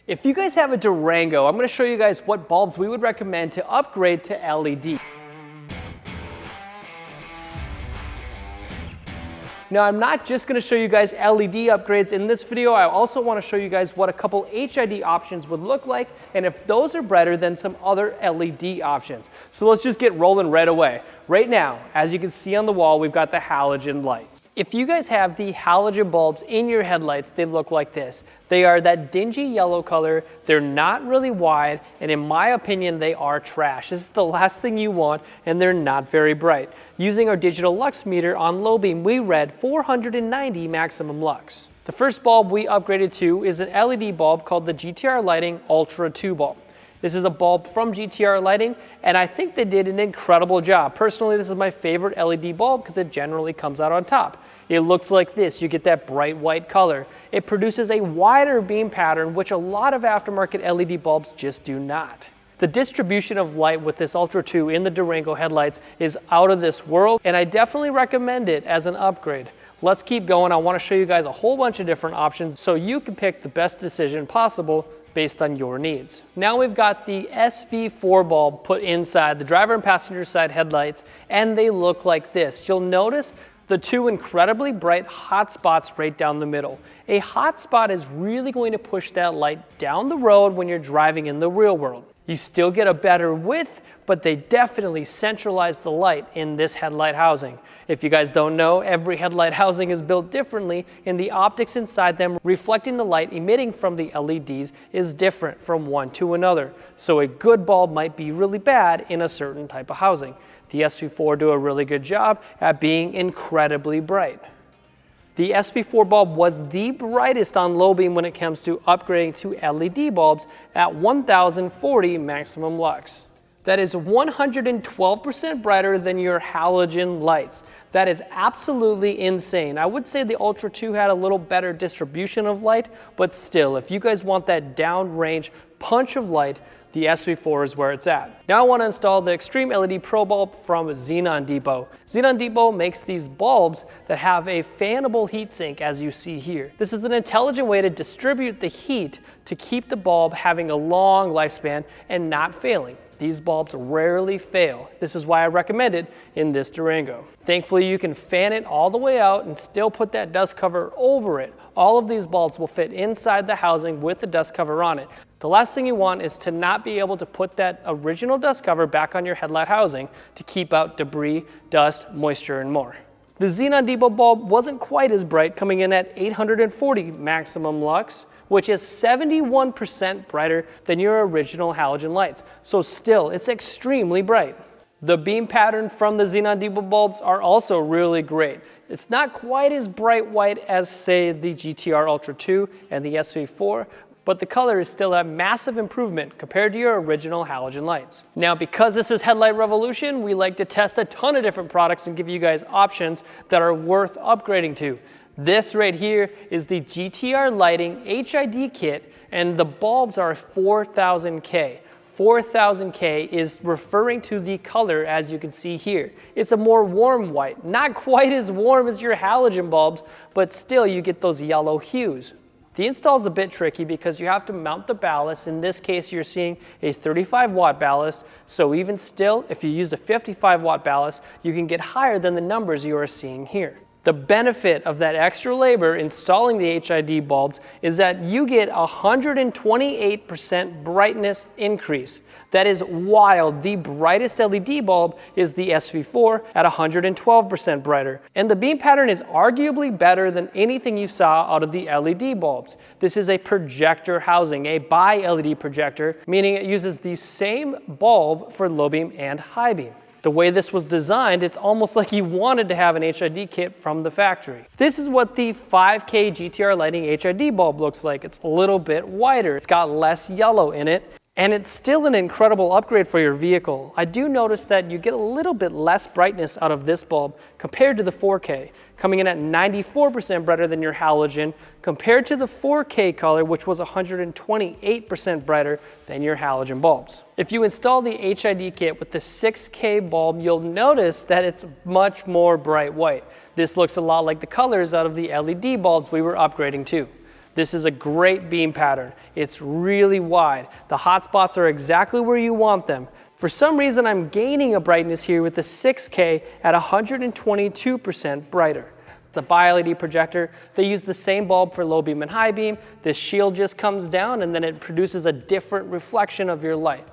If you guys have a Durango, I'm going to show you guys what bulbs we would recommend to upgrade to LED. Now, I'm not just going to show you guys LED upgrades in this video. I also want to show you guys what a couple HID options would look like, and if those are better than some other LED options. So let's just get rolling right away. Right now, as you can see on the wall, we've got the halogen lights. If you guys have the halogen bulbs in your headlights, they look like this. They are that dingy yellow color, they're not really wide, and in my opinion, they are trash. This is the last thing you want, and they're not very bright. Using our digital lux meter on low beam, we read 490 maximum lux. The first bulb we upgraded to is an LED bulb called the GTR Lighting Ultra 2 bulb. This is a bulb from GTR Lighting, and I think they did an incredible job. Personally, this is my favorite LED bulb because it generally comes out on top. It looks like this. You get that bright white color. It produces a wider beam pattern, which a lot of aftermarket LED bulbs just do not. The distribution of light with this Ultra 2 in the Durango headlights is out of this world, and I definitely recommend it as an upgrade. Let's keep going. I want to show you guys a whole bunch of different options so you can pick the best decision possible based on your needs. Now we've got the S-V.4 bulb put inside the driver and passenger side headlights, and they look like this. You'll notice the two incredibly bright hot spots right down the middle. A hot spot is really going to push that light down the road when you're driving in the real world. You still get a better width, but they definitely centralize the light in this headlight housing. If you guys don't know, every headlight housing is built differently, and the optics inside them reflecting the light emitting from the LEDs is different from one to another. So a good bulb might be really bad in a certain type of housing. The S-V.4 do a really good job at being incredibly bright. The S-V.4 bulb was the brightest on low beam when it comes to upgrading to LED bulbs at 1040 maximum lux. That is 112% brighter than your halogen lights. That is absolutely insane. I would say the Ultra 2 had a little better distribution of light, but still, if you guys want that downrange punch of light, the S-V.4 is where it's at. Now I want to install the Xtreme LED Pro bulb from Xenon Depot. Xenon Depot makes these bulbs that have a fannable heatsink, as you see here. This is an intelligent way to distribute the heat to keep the bulb having a long lifespan and not failing. These bulbs rarely fail. This is why I recommend it in this Durango. Thankfully, you can fan it all the way out and still put that dust cover over it. All of these bulbs will fit inside the housing with the dust cover on it. The last thing you want is to not be able to put that original dust cover back on your headlight housing to keep out debris, dust, moisture, and more. The Xenon Depot bulb wasn't quite as bright, coming in at 840 maximum lux, which is 71% brighter than your original halogen lights. So still, it's extremely bright. The beam pattern from the Xenon Depot bulbs are also really great. It's not quite as bright white as, say, the GTR Ultra 2 and the S-V.4, but the color is still a massive improvement compared to your original halogen lights. Now, because this is Headlight Revolution, we like to test a ton of different products and give you guys options that are worth upgrading to. This right here is the GTR Lighting HID kit, and the bulbs are 4000K. 4000K is referring to the color, as you can see here. It's a more warm white, not quite as warm as your halogen bulbs, but still you get those yellow hues. The install is a bit tricky because you have to mount the ballast. In this case, you're seeing a 35 watt ballast. So even still, if you use a 55 watt ballast, you can get higher than the numbers you are seeing here. The benefit of that extra labor installing the HID bulbs is that you get 128% brightness increase. That is wild. The brightest LED bulb is the S-V.4 at 112% brighter. And the beam pattern is arguably better than anything you saw out of the LED bulbs. This is a projector housing, a bi-LED projector, meaning it uses the same bulb for low beam and high beam. The way this was designed, it's almost like you wanted to have an HID kit from the factory. This is what the 5K GTR Lighting HID bulb looks like. It's a little bit wider. It's got less yellow in it, and it's still an incredible upgrade for your vehicle. I do notice that you get a little bit less brightness out of this bulb compared to the 4K, coming in at 94% brighter than your halogen, compared to the 4K color, which was 128% brighter than your halogen bulbs. If you install the HID kit with the 6K bulb, you'll notice that it's much more bright white. This looks a lot like the colors out of the LED bulbs we were upgrading to. This is a great beam pattern. It's really wide. The hot spots are exactly where you want them. For some reason, I'm gaining a brightness here with the 6K at 122% brighter. It's a bi-LED projector. They use the same bulb for low beam and high beam. This shield just comes down and then it produces a different reflection of your light.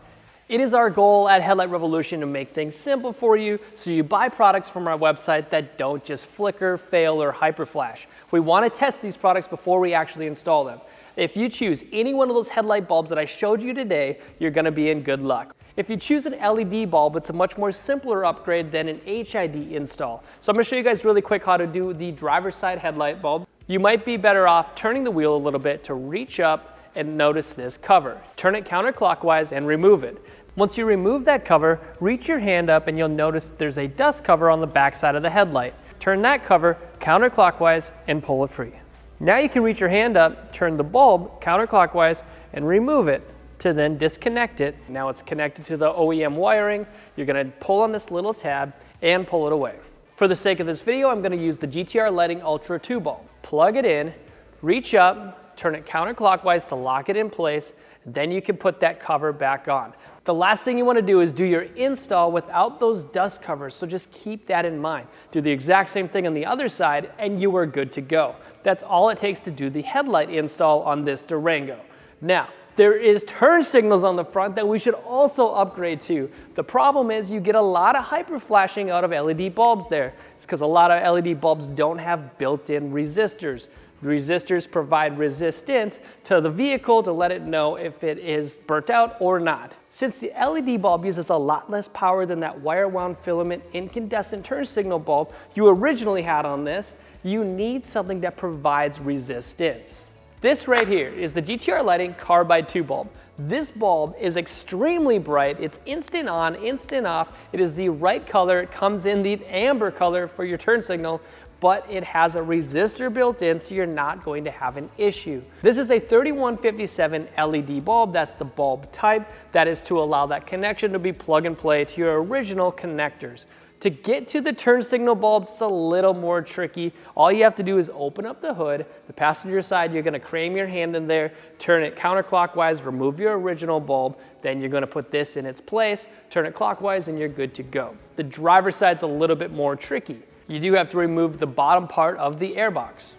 It is our goal at Headlight Revolution to make things simple for you so you buy products from our website that don't just flicker, fail, or hyperflash. We want to test these products before we actually install them. If you choose any one of those headlight bulbs that I showed you today, you're going to be in good luck. If you choose an LED bulb, it's a much more simpler upgrade than an HID install. So I'm going to show you guys really quick how to do the driver's side headlight bulb. You might be better off turning the wheel a little bit to reach up and notice this cover. Turn it counterclockwise and remove it. Once you remove that cover, reach your hand up and you'll notice there's a dust cover on the back side of the headlight. Turn that cover counterclockwise and pull it free. Now you can reach your hand up, turn the bulb counterclockwise and remove it to then disconnect it. Now it's connected to the OEM wiring. You're gonna pull on this little tab and pull it away. For the sake of this video, I'm gonna use the GTR Lighting Ultra 2 bulb. Plug it in, reach up, turn it counterclockwise to lock it in place, then you can put that cover back on. The last thing you want to do is do your install without those dust covers, so just keep that in mind. Do the exact same thing on the other side and you are good to go. That's all it takes to do the headlight install on this Durango. Now, there is turn signals on the front that we should also upgrade to. The problem is you get a lot of hyper flashing out of LED bulbs there. It's because a lot of LED bulbs don't have built-in resistors. Resistors provide resistance to the vehicle to let it know if it is burnt out or not. Since the LED bulb uses a lot less power than that wire wound filament incandescent turn signal bulb you originally had on this, you need something that provides resistance. This right here is the GTR Lighting Carbide 2 bulb. This bulb is extremely bright. It's instant on, instant off. It is the right color. It comes in the amber color for your turn signal, but it has a resistor built in, so you're not going to have an issue. This is a 3157 LED bulb. That's the bulb type. That is to allow that connection to be plug and play to your original connectors. To get to the turn signal bulb, it's a little more tricky. All you have to do is open up the hood. The passenger side, you're gonna cram your hand in there, turn it counterclockwise, remove your original bulb, then you're gonna put this in its place, turn it clockwise, and you're good to go. The driver's side's a little bit more tricky. You do have to remove the bottom part of the airbox.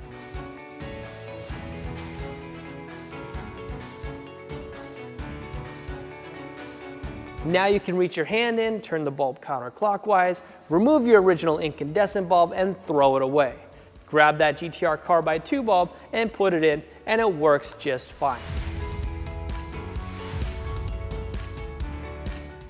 Now you can reach your hand in, turn the bulb counterclockwise, remove your original incandescent bulb and throw it away. Grab that GTR Carbide 2 bulb and put it in, and it works just fine.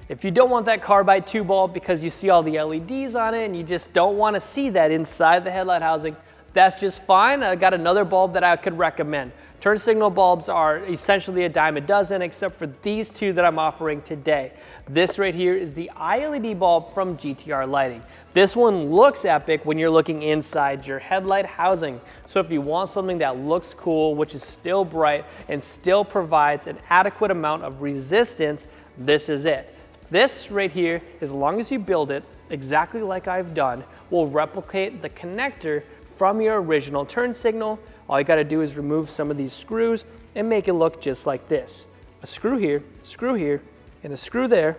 If you don't want that Carbide 2 bulb because you see all the LEDs on it and you just don't want to see that inside the headlight housing, that's just fine. I got another bulb that I could recommend. Turn signal bulbs are essentially a dime a dozen, except for these two that I'm offering today. This right here is the iLED bulb from GTR Lighting. This one looks epic when you're looking inside your headlight housing. So if you want something that looks cool, which is still bright and still provides an adequate amount of resistance, this is it. This right here, as long as you build it exactly like I've done, will replicate the connector from your original turn signal. All you gotta do is remove some of these screws and make it look just like this. A screw here, and a screw there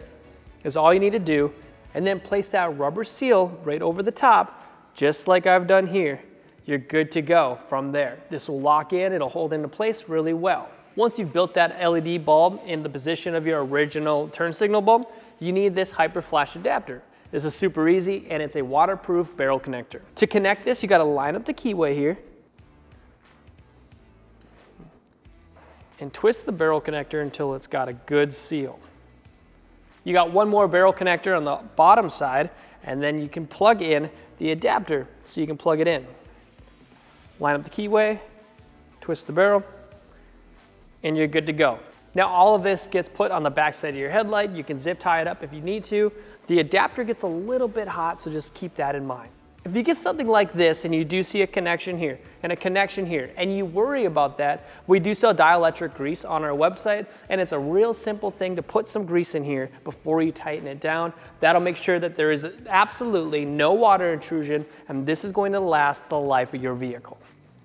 is all you need to do, and then place that rubber seal right over the top, just like I've done here. You're good to go from there. This will lock in, it'll hold into place really well. Once you've built that LED bulb in the position of your original turn signal bulb, you need this hyper flash adapter. This is super easy, and it's a waterproof barrel connector. To connect this, you gotta line up the keyway here and twist the barrel connector until it's got a good seal. You got one more barrel connector on the bottom side, and then you can plug in the adapter so you can plug it in. Line up the keyway, twist the barrel, and you're good to go. Now all of this gets put on the back side of your headlight. You can zip tie it up if you need to. The adapter gets a little bit hot, so just keep that in mind. If you get something like this and you do see a connection here and a connection here and you worry about that, we do sell dielectric grease on our website, and it's a real simple thing to put some grease in here before you tighten it down. That'll make sure that there is absolutely no water intrusion, and this is going to last the life of your vehicle.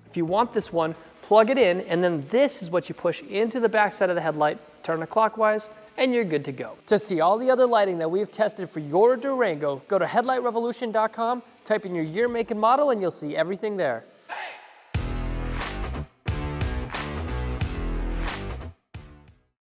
If you want this one, plug it in, and then this is what you push into the back side of the headlight, turn it clockwise, and you're good to go. To see all the other lighting that we've tested for your Durango, go to headlightrevolution.com, type in your year, make, and model, and you'll see everything there.